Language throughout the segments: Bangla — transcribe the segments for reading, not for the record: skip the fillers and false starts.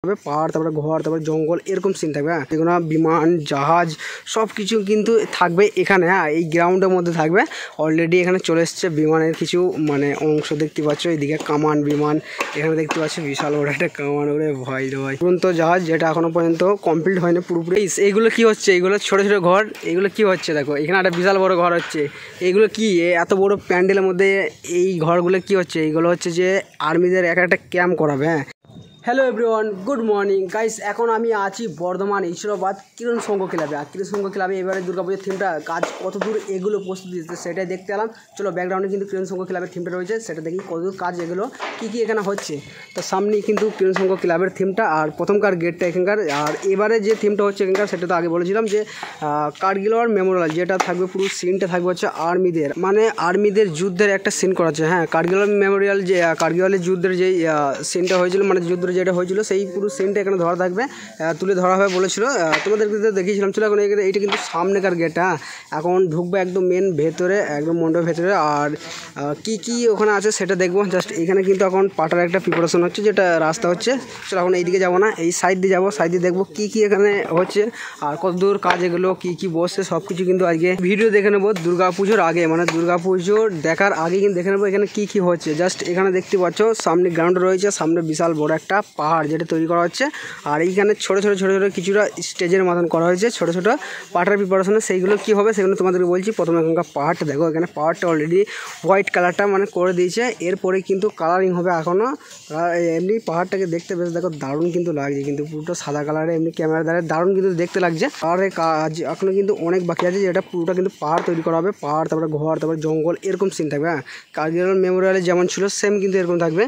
পাহাড়, তারপরে ঘর, তারপরে জঙ্গল, এরকম সিন থাকবে। হ্যাঁ, যেগুলো বিমান, জাহাজ সব কিছু কিন্তু থাকবে এখানে। হ্যাঁ, এই গ্রাউন্ডের মধ্যে থাকবে। অলরেডি এখানে চলে এসছে বিমানের কিছু অংশ দেখতে পাচ্ছ। এইদিকে কামান বিমান, এখানে দেখতে পাচ্ছ বিশাল বড় একটা কামান। ওরে ভাই রে ভাই, উড়ন্ত জাহাজ যেটা এখনো পর্যন্ত কমপ্লিট হয়নি পুরোপুরি। এইগুলো কি হচ্ছে? এইগুলো ছোট ছোট ঘর। এগুলো কি হচ্ছে দেখো, এখানে একটা বিশাল বড় ঘর হচ্ছে। এইগুলো কি এত বড় প্যান্ডেলের মধ্যে এই ঘরগুলো কি হচ্ছে? এইগুলো হচ্ছে যে আর্মিদের একটা ক্যাম্প করাবে। হ্যাঁ, hello everyone, good morning guys. এখন আমি আছি বর্ধমান ঈশ্বরাবাদ কিরণ সংঘ ক্লাবে। আর কিরণ সংঘ ক্লাবে এবারে দুর্গাপুজোর থিমটা কাজ কত দূর এগুলো প্রস্তুতি দিচ্ছে সেটাই দেখতে এলাম। চলো, ব্যাকগ্রাউন্ডে কিন্তু কিরণ সংঘ ক্লাবের থিমটা রয়েছে, সেটা দেখি কতদূর কাজ এগুলো কী এখানে হচ্ছে। তো সামনেই কিন্তু কিরণ সংঘ ক্লাবের থিমটা আর প্রথমকার গেটটা এখানকার। আর এবারে যে থিমটা হচ্ছে এখানকার, সেটা তো আগে বলেছিলাম যে কার্গিল ওয়ার মেমোরিয়াল, যেটা থাকবে পুরো সিনটা থাকবে হচ্ছে আর্মিদের আর্মিদের যুদ্ধের একটা সিন করা আছে। হ্যাঁ, কার্গিল ওয়ার মেমোরিয়াল, যে কার্গিলের যুদ্ধের যেই সিনটা হয়েছিল, যুদ্ধ যেটা হয়েছিল সেই পুরো সিনটা এখানে ধরা থাকবে, তুলে ধরা হবে বলেছিল। তোমাদেরকে দেখিয়েছিলাম। চলো, এখন এইটা কিন্তু সামনেকার গেট। হ্যাঁ, এখন ঢুকবে একদম মেন ভেতরে, একদম মণ্ডপের ভেতরে। আর কি ওখানে আছে সেটা দেখবো। জাস্ট এখানে কিন্তু এখন পাটার একটা প্রিপারেশন হচ্ছে, যেটা রাস্তা হচ্ছে। চলো, এখন এইদিকে যাবো না, এই সাইড দিয়ে যাবো। সাইড দিয়ে দেখবো কি এখানে হচ্ছে আর কত দূর কাজ এগুলো কি বসছে সব কিছু কিন্তু আজকে ভিডিও দেখে নেবো। দুর্গাপুজোর আগে, দুর্গাপুজো দেখার আগে কিন্তু দেখে নেবো এখানে কি হচ্ছে। জাস্ট এখানে দেখতে পাচ্ছ সামনে গ্রাউন্ড রয়েছে, সামনে বিশাল বড় একটা পাহাড় যেটা তৈরি করা হচ্ছে। আর এইখানে ছোট ছোট কিছুটা স্টেজের মতন করা হয়েছে, ছোট ছোট পাটার প্রিপারেশনে। সেইগুলো কি হবে সেগুলো তোমাদেরকে বলছি। প্রথমে এখানকার পাহাড়টা দেখো, এখানে পাহাড়টা অলরেডি হোয়াইট কালারটা করে দিয়েছে। এরপরে কিন্তু কালারিং হবে এখনও। এমনি পাহাড়টাকে দেখতে বেশ দেখো দারুণ কিন্তু লাগছে, কিন্তু পুরোটা সাদা কালারে এমনি ক্যামেরা দ্বারা দারুণ কিন্তু দেখতে লাগছে। আর কাজ এখনো কিন্তু অনেক বাকি আছে, যেটা পুরোটা কিন্তু পাহাড় তৈরি করা হবে। পাহাড়, তারপরে ঘর, তারপরে জঙ্গল, এরকম সিন থাকবে। হ্যাঁ, কার্গিল মেমোরিয়ালে যেমন ছিল সেম কিন্তু এরকম থাকবে।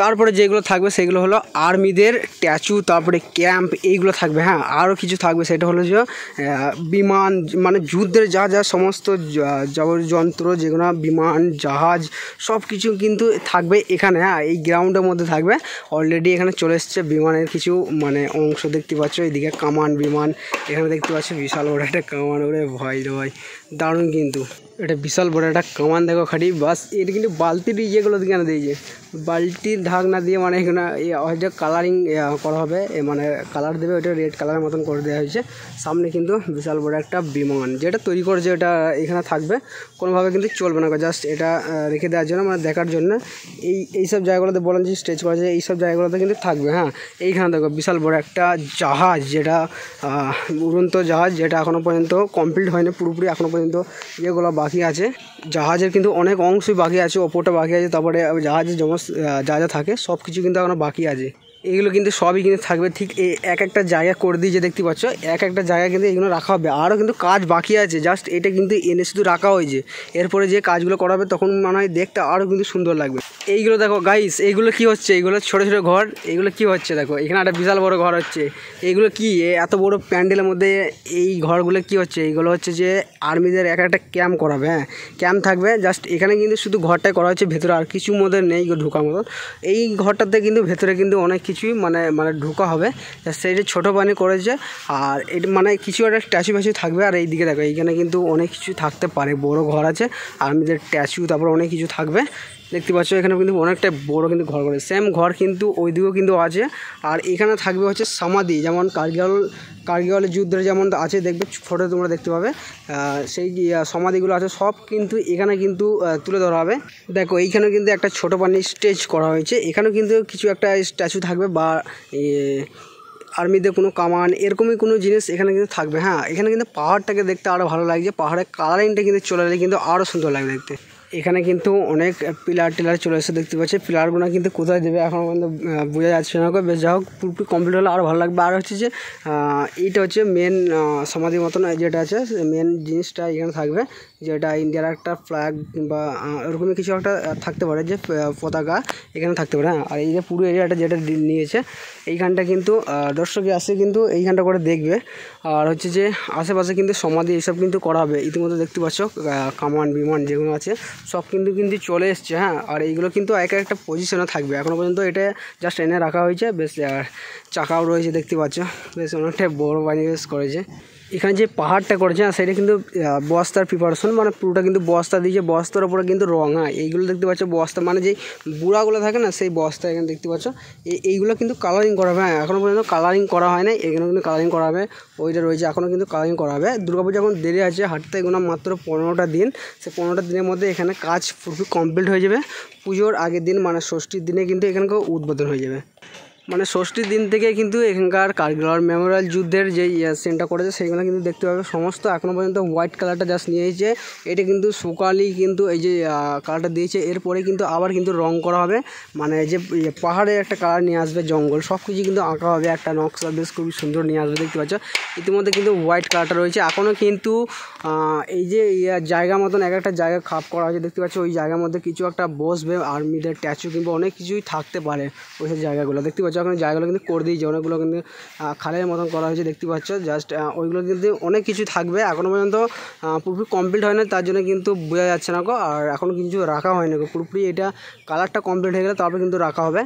তারপরে যেগুলো থাকবে সেগুলো হলো আর্মিদের স্ট্যাচু, তারপরে ক্যাম্প, এইগুলো থাকবে। হ্যাঁ, আরও কিছু থাকবে, সেটা হলো যে বিমান, যুদ্ধের যা সমস্ত যন্ত্র, যেগুলো বিমান, জাহাজ সব কিছু কিন্তু থাকবে এখানে। হ্যাঁ, এই গ্রাউন্ডের মধ্যে থাকবে। অলরেডি এখানে চলে এসছে বিমানের কিছু অংশ দেখতে পাচ্ছ। এইদিকে কামান বিমান, এখানে দেখতে পাচ্ছ বিশাল বড় একটা কামান। ওরে ভাই রে ভাই, দারুণ কিন্তু এটা বিশাল বড় একটা কামান দেখো খাটি। বাস এটা কিন্তু বালতির ইয়েগুলো এখানে দিয়েছে, বালতির ঢাকনা দিয়ে এখানে হয়তো কালারিং করা হবে, কালার দেবে, ওইটা রেড কালারের মতন করে দেওয়া হয়েছে। সামনে কিন্তু বিশাল বড় একটা বিমান যেটা তৈরি করেছে, এটা এখানে থাকবে, কোনোভাবে কিন্তু চলবে না। জাস্ট এটা রেখে দেওয়ার জন্য, দেখার জন্য। এইসব জায়গাগুলোতে বলেন যে স্টেজ করা যায়, এইসব জায়গাগুলোতে কিন্তু থাকবে। হ্যাঁ, এইখানে দেখো বিশাল বড় একটা জাহাজ, যেটা উড়ন্ত জাহাজ, যেটা এখনও পর্যন্ত কমপ্লিট হয়নি পুরোপুরি। এখনও পর্যন্ত ইয়েগুলো বাকি আছে, জাহাজের কিন্তু অনেক অংশই বাকি আছে, ওপরটা বাকি আছে, তারপরে জাহাজের যা থাকে সব কিছু কিন্তু এখনও বাকি আছে। এগুলো কিন্তু সবই কিন্তু থাকবে ঠিক এক একটা জায়গা করে দিয়ে, যে দেখতে পাচ্ছ এক একটা জায়গা কিন্তু এগুলো রাখা হবে। আরও কিন্তু কাজ বাকি আছে, জাস্ট এটা কিন্তু এনে শুধু রাখা হয়েছে। এরপরে যে কাজগুলো করা হবে তখন দেখতে আরও কিন্তু সুন্দর লাগবে। এইগুলো দেখো গাইস, এইগুলো কি হচ্ছে? এইগুলো ছোট ছোট ঘর। এগুলো কি হচ্ছে দেখো, এখানে একটা বিশাল বড় ঘর হচ্ছে। এইগুলো কি এত বড় প্যান্ডেলের মধ্যে এই ঘরগুলো কি হচ্ছে? এইগুলো হচ্ছে যে আর্মিদের একটা ক্যাম্প করাবে। হ্যাঁ, ক্যাম্প থাকবে। জাস্ট এখানে কিন্তু শুধু ঘরটাই করা হচ্ছে, ভেতরে আর কিছু মধ্যে নেই ঢোকার মতন। এই ঘরটাতে কিন্তু ভেতরে কিন্তু অনেক কিছুই ঢোকা হবে। সেইটা ছোটো করেছে। আর এটা কিছু একটা স্ট্যাচু থাকবে। আর এইদিকে দেখো, এইখানে কিন্তু অনেক কিছু থাকতে পারে, বড় ঘর আছে, আর্মিদের স্ট্যাচু, তারপর অনেক কিছু থাকবে। দেখতে পাচ্ছ এখানে কিন্তু অনেকটা বড় কিন্তু ঘর করে, সেম ঘর কিন্তু ওইদিকেও কিন্তু আছে। আর এখানে থাকবে হচ্ছে সমাধি, যেমন কার্গিলের যুদ্ধের যেমন আছে, দেখবে ফটো তোমরা দেখতে পাবে, সেই সমাধিগুলো আছে সব কিন্তু এখানে কিন্তু তুলে ধরা হবে। দেখো এইখানেও কিন্তু একটা ছোটো স্টেজ করা হয়েছে, এখানেও কিন্তু কিছু একটা স্ট্যাচু থাকবে, বা আর্মিদের কোনো কামান, এরকমই কোনো জিনিস এখানে কিন্তু থাকবে। হ্যাঁ, এখানে কিন্তু পাহাড়টাকে দেখতে আরও ভালো লাগছে, পাহাড়ের কালারিংটা কিন্তু চলে এলে কিন্তু আরও সুন্দর লাগবে দেখতে। এখানে কিন্তু অনেক পিলার টিলার চলে এসে দেখতে পাচ্ছি। পিলারগুলো কিন্তু কোথায় দেবে এখন পর্যন্ত বোঝা যাচ্ছে না। বেশ যা হোক, পুরোপুরি কমপ্লিট হলে আরও ভালো লাগবে। আর হচ্ছে যে এইটা হচ্ছে মেন সমাধির মতন যেটা আছে, মেন জিনিসটা এখানে থাকবে, যেটা ইন্ডিয়ার একটা ফ্ল্যাগ বা ওরকমই কিছু একটা থাকতে পারে, যে পতাকা এখানে থাকতে পারে। হ্যাঁ, আর এই যে পুরো এরিয়াটা যেটা নিয়েছে, এইখানটা কিন্তু দর্শকই আসে কিন্তু এইখানটা করে দেখবে। আর হচ্ছে যে আশেপাশে কিন্তু সমাধি এইসব কিন্তু করা হবে। ইতিমধ্যে দেখতে পাচ্ছ কামান বিমান যেগুলো আছে সব কিন্তু চলে এসছে। হ্যাঁ, আর এইগুলো কিন্তু একটা পজিশনে থাকবে। এখনও পর্যন্ত এটা জাস্ট এনে রাখা হয়েছে। বেশ চাকাও রয়েছে দেখতে পাচ্ছ, বেশ অনেকটা বড় বানিয়ে বেশ করেছে। এখানে যে পাহাড়টা করেছে সেটা কিন্তু বস্তার প্রিপারেশন, মানে পুরোটা কিন্তু বস্তা দিয়েছে, বস্তার ওপরে কিন্তু রং। এইগুলো দেখতে পাচ্ছ বস্তা, মানে যেই বুড়াগুলো থাকে না সেই বস্তা এখানে দেখতে পাচ্ছ। এইগুলো কিন্তু কালারিং করা হবে। এখনও পর্যন্ত কালারিং করা হয় না, এখানে কিন্তু কালারিং করা হবে। ওইটা রয়েছে, এখনও কিন্তু কালারিং করা হবে। দুর্গাপূজা এখন দেরি আছে, হাঁটতে এগুলো মাত্র 15টা দিন। সেই 15টা দিনের মধ্যে এখানে কাজ পুরোপুরি কমপ্লিট হয়ে যাবে। পুজোর আগের দিন মানে ষষ্ঠীর দিনে কিন্তু এখানকার উদ্বোধন হয়ে যাবে। মানে ষষ্ঠীর দিন থেকে কিন্তু এখানকার কারগিল মেমোরিয়াল যুদ্ধের যে সিনটা করেছে সেইগুলো কিন্তু দেখতে পাবে। সমস্ত এখনও পর্যন্ত হোয়াইট কালারটা জাস্ট নিয়েছে, এটা কিন্তু শুকালি কিন্তু এই যে কালারটা দিয়েছে, এরপরে কিন্তু আবার কিন্তু রং করা হবে। মানে যে পাহাড়ের একটা কালার নিয়ে আসবে, জঙ্গল সব কিছু কিন্তু আঁকা হবে, একটা নকশা বেশ খুবই সুন্দর নিয়ে আসবে। দেখতে পাচ্ছ ইতিমধ্যে কিন্তু হোয়াইট কালারটা রয়েছে। এখনও কিন্তু এই যে জায়গা মতন এক একটা জায়গা খাপ করা হয়েছে, দেখতে পাচ্ছ ওই জায়গার মধ্যে কিছু একটা বসবে আর্মিদের স্ট্যাচু কিংবা অনেক কিছুই থাকতে পারে ওই সব জায়গাগুলো। দেখতে পাচ্ছ এখন জায়গাগুলো কিন্তু করে দিয়েছে, অনেকগুলো কিন্তু খালের মতন করা হয়েছে। দেখতে পাচ্ছ জাস্ট ওইগুলো কিন্তু অনেক কিছু থাকবে, এখনও পর্যন্ত পুরোপুরি কমপ্লিট হয় না, তার জন্য কিন্তু বোঝা যাচ্ছে না গো। আর এখনও কিছু রাখা হয়নি গো, পুরোপুরি এটা কালারটা কমপ্লিট হয়ে গেলে তারপরে কিন্তু রাখা হবে।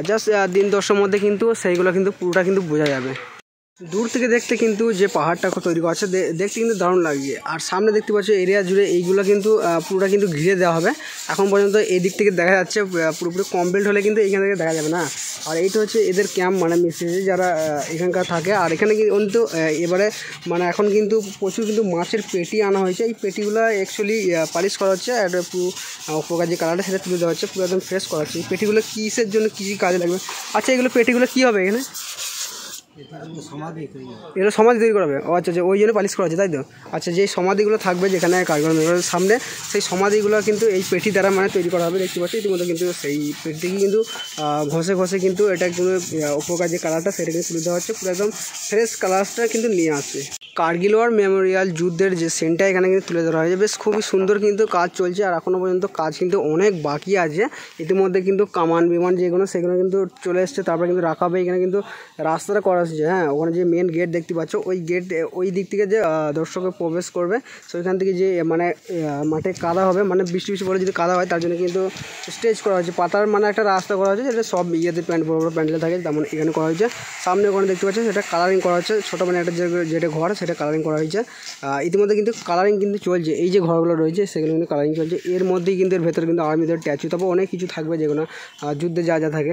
জাস্ট দিন 10-এর মধ্যে কিন্তু সেইগুলো কিন্তু পুরোটা কিন্তু বোঝা যাবে। দূর থেকে দেখতে কিন্তু যে পাহাড়টা তৈরি করা আছে দেখতে কিন্তু দারুণ লাগছে। আর সামনে দেখতে পাচ্ছ এরিয়া জুড়ে এইগুলো কিন্তু পুরোটা কিন্তু ঘিরে দেওয়া হবে। এখন পর্যন্ত এই দিক থেকে দেখা যাচ্ছে, পুরোপুরি কমপ্লিট হলে কিন্তু এইখান থেকে দেখা যাবে না। আর এইটা হচ্ছে এদের ক্যাম্প, মানে মিস্ত্রি যারা এখানকার থাকে। আর এখানে কিন্তু এবারে মানে এখন কিন্তু প্রচুর কিন্তু মাছের পেটি আনা হয়েছে। এই পেটিগুলো অ্যাকচুয়ালি পালিশ করা হচ্ছে, একটা পুরো উপকার যে কালারটা সেটা তুলে দেওয়া হচ্ছে, পুরো একদম ফ্রেশ করা হচ্ছে। এই পেটিগুলো কিসের জন্য কী কী কাজে লাগবে? আচ্ছা এগুলো পেটিগুলো কী হবে এখানে? এগুলো সমাধি তৈরি করা হবে। ও আচ্ছা আচ্ছা, ওই জন্য পালিশ করা হচ্ছে, তাই তো? আচ্ছা, যে সমাধিগুলো থাকবে যেখানে কারগিল মেমোরিয়ালের সামনে, সেই সমাধিগুলো কিন্তু এই পেটি দ্বারা মানে তৈরি করা হবে। দেখতে পাচ্ছি ইতিমধ্যে কিন্তু সেই পেটিকে কিন্তু ঘষে ঘষে কিন্তু এটা কোনো উপকার যে কালারটা সেটা কিন্তু তুলে দেওয়া হচ্ছে, পুরো একদম ফ্রেশ কালারটা কিন্তু নিয়ে আসছে। কারগিল ওয়ার মেমোরিয়াল যুদ্ধের যে সিনটা এখানে কিন্তু তুলে ধরা হয়েছে, বেশ খুবই সুন্দর কিন্তু কাজ চলছে। আর এখনও পর্যন্ত কাজ কিন্তু অনেক বাকি আছে। ইতিমধ্যে কিন্তু কামান বিমান যেগুলো সেগুলো কিন্তু চলে এসছে, তারপরে কিন্তু রাখা হবে। এখানে কিন্তু রাস্তাটা করা হচ্ছে, হ্যাঁ ওখানে যে মেন গেট দেখতে পাচ্ছ, ওই গেট ওই দিক থেকে যে দর্শকের প্রবেশ করবে, তো ওইখান থেকে যে মানে মাঠে কাদা হবে, মানে বৃষ্টি পরে যদি কাদা হয় তার জন্য কিন্তু স্টেজ করা হয়েছে, পাতার মানে একটা রাস্তা করা হয়েছে, যেটা সব ইয়েতে বড় বড় প্যান্ডেল থাকে তেমন এখানে করা হয়েছে। সামনে ওখানে দেখতে পাচ্ছ সেটা কালারিং করা হচ্ছে, ছোটো মানে একটা যেটা ঘর সেটা কালারিং করা হয়েছে। ইতিমধ্যে কিন্তু কালারিং কিন্তু চলছে, এই যে ঘরগুলো রয়েছে সেগুলো কিন্তু কালারিং চলছে। এর মধ্যেই কিন্তু এর ভেতরে কিন্তু আর্মিদের স্ট্যাচু, তারপর অনেক কিছু থাকবে যেগুলো যুদ্ধে যা যা থাকে।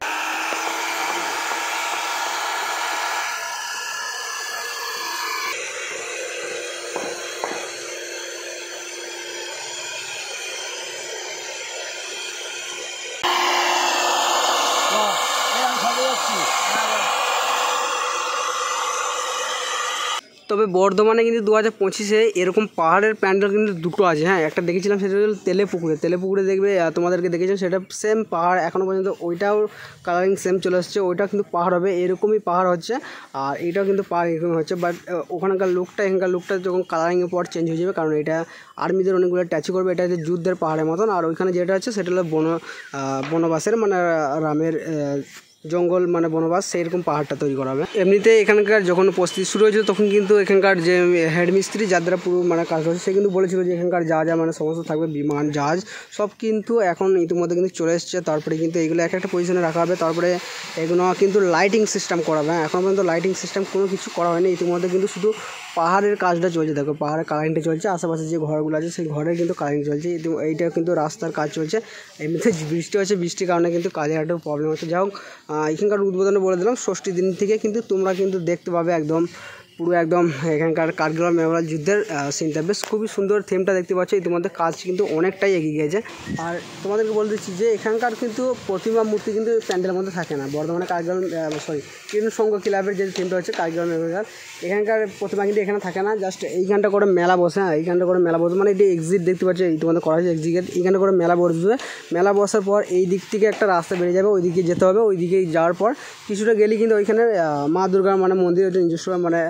তবে বর্ধমানে কিন্তু 2025-এ এরকম পাহাড়ের প্যান্ডেল কিন্তু দুটো আছে। হ্যাঁ, একটা দেখেছিলাম সেটা হলো তেলেপুকুরে দেখবে, তোমাদেরকে দেখেছিলাম সেটা সেম পাহাড় এখনও পর্যন্ত, ওইটাও কালারিং সেম চলে আসছে, ওইটাও কিন্তু পাহাড় হবে, এরকমই পাহাড় হচ্ছে। আর এটাও কিন্তু পাহাড় এরকমই হচ্ছে, বাট ওখানকার এখানকার লুকটা যখন কালারিংয়ের পর চেঞ্জ হয়ে যাবে, কারণ এটা আর্মিদের অনেকগুলো ট্যাচু করবে। এটা হচ্ছে যুদ্ধের পাহাড়ের মতন। আর ওইখানে যেটা আছে সেটা হলো বনবাসের মানে রামের জঙ্গল মানে বনবাস, সেইরকম পাহাড়টা তৈরি করা হবে। এমনিতে এখানকার যখন প্রস্তুতি শুরু হয়েছিল তখন কিন্তু এখানকার যে হেড মিস্ত্রি যার দ্বারা পুরো মানে কাজ হচ্ছে সে কিন্তু বলেছিল যে এখানকার যা যা মানে সমস্ত থাকবে, বিমান জাহাজ সব কিন্তু এখন ইতিমধ্যে কিন্তু চলে এসছে। তারপরে কিন্তু এইগুলো এক একটা পজিশনে রাখা হবে, তারপরে এগুলো কিন্তু লাইটিং সিস্টেম করা হবে। এখন পর্যন্ত লাইটিং সিস্টেম কোনো কিছু করা হয়নি, ইতিমধ্যে কিন্তু শুধু পাহাড়ের কাজটা চলছে। দেখো পাহাড়ের কালারিংটা চলছে, আশেপাশে যে ঘরগুলো আছে সেই ঘরের কিন্তু কালারিং চলছে। এইটা কিন্তু রাস্তার কাজ চলছে। এমনিতে বৃষ্টি হচ্ছে, বৃষ্টির কারণে কিন্তু কাজের একটা প্রবলেম হচ্ছে। যাই হোক, এখানকার উদ্বোধনে বলে দিলাম ষষ্ঠী দিন থেকে কিন্তু তোমরা কিন্তু দেখতে পাবে একদম পুরো একদম এখানকার কারগিল মেমোরিয়াল যুদ্ধের সিনটা। বেশ খুবই সুন্দর থিমটা দেখতে পাচ্ছ, ইতিমধ্যে কাজ কিন্তু অনেকটাই এগিয়ে গিয়েছে। আর তোমাদেরকে বলে দিচ্ছি যে এখানকার কিন্তু প্রতিমা মূর্তি কিন্তু প্যান্ডেলের মধ্যে থাকে না। বর্ধমানে কিরণ সংঘ ক্লাবের যে থিমটা হচ্ছে কারগিল মেমোরিয়াল, এখানকার প্রতিমা কিন্তু এখানে থাকে না। জাস্ট এইখানটা করে মেলা বসে, এইখানটা করে মেলা বসে, মানে এটি এক্সিট দেখতে পাচ্ছ ইতিমধ্যে করা হয়েছে এক্সিট। এইখানে করে মেলা বসবে, মেলা বসার পর এই দিক থেকে একটা রাস্তা বেরিয়ে যাবে, ওই দিকে যেতে হবে। ওই দিকে যাওয়ার পর কিছুটা গেলেই কিন্তু ওইখানে মা দুর্গার মানে মন্দির নিজস্ব মানে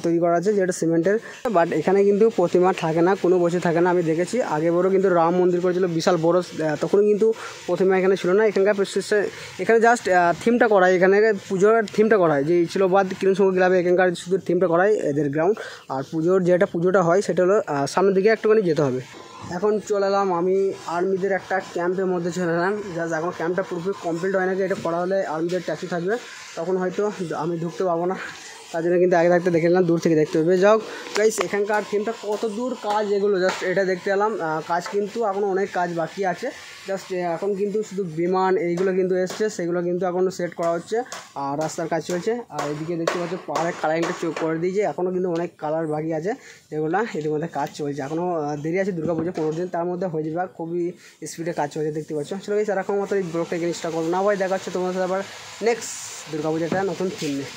তৈরি করা আছে, যেটা সিমেন্টের। বাট এখানে কিন্তু প্রতিমা থাকে না, কোনো বছর থাকে না, আমি দেখেছি। আগে বড় কিন্তু রাম মন্দির করেছিল বিশাল বড়, তখনও কিন্তু প্রতিমা এখানে ছিল না। এখানে জাস্ট থিমটা করা হয়, এখানে পুজোর থিমটা করা হয় যে ছিল বাদ কিরণ সংঘ ক্লাবে এখানকার শুধু থিমটা করা হয় এদের গ্রাউন্ড। আর পুজোটা হয় সেটা হলো সামনের দিকে একটুখানি যেতে হবে। এখন চলে এলাম আমি আর্মিদের একটা ক্যাম্পের মধ্যে চলে এলাম। জাস্ট এখন ক্যাম্পটা পুরোপুরি কমপ্লিট হয় নাকি, এটা করা হলে আর্মিদের ট্যাচু থাকবে, তখন হয়তো আমি ঢুকতে পারবো না। তার জন্য কিন্তু আগে থাকতে দেখে নিলাম, দূর থেকে দেখতে হবে। যাও গাইস, এখানকার থিমটা কত দূর কাজ, এগুলো জাস্ট এটা দেখতে এলাম। কাজ কিন্তু এখনও অনেক কাজ বাকি আছে। জাস্ট এখন কিন্তু শুধু বিমান এইগুলো কিন্তু এসছে, সেগুলো কিন্তু এখনও সেট করা হচ্ছে আর রাস্তার কাজ চলছে। আর এদিকে দেখতে পাচ্ছ পাহাড়ের কালারিংটা চোখ করে দিয়েছে, এখনও কিন্তু অনেক কালার বাকি আছে, যেগুলো এদের মধ্যে কাজ চলছে। এখনও দেরি আছে, দুর্গাপুজো 15 দিন, তার মধ্যে হয়ে যাবে। খুবই স্পিডে কাজ চলছে দেখতে পাচ্ছ। চলো গাইস, এরকম মতো এই ব্লগটা জিনিসটা করবো না ভাই, দেখা হচ্ছে তোমার সাথে আবার নেক্সট দুর্গাপুজোটা নতুন থিম নিয়ে।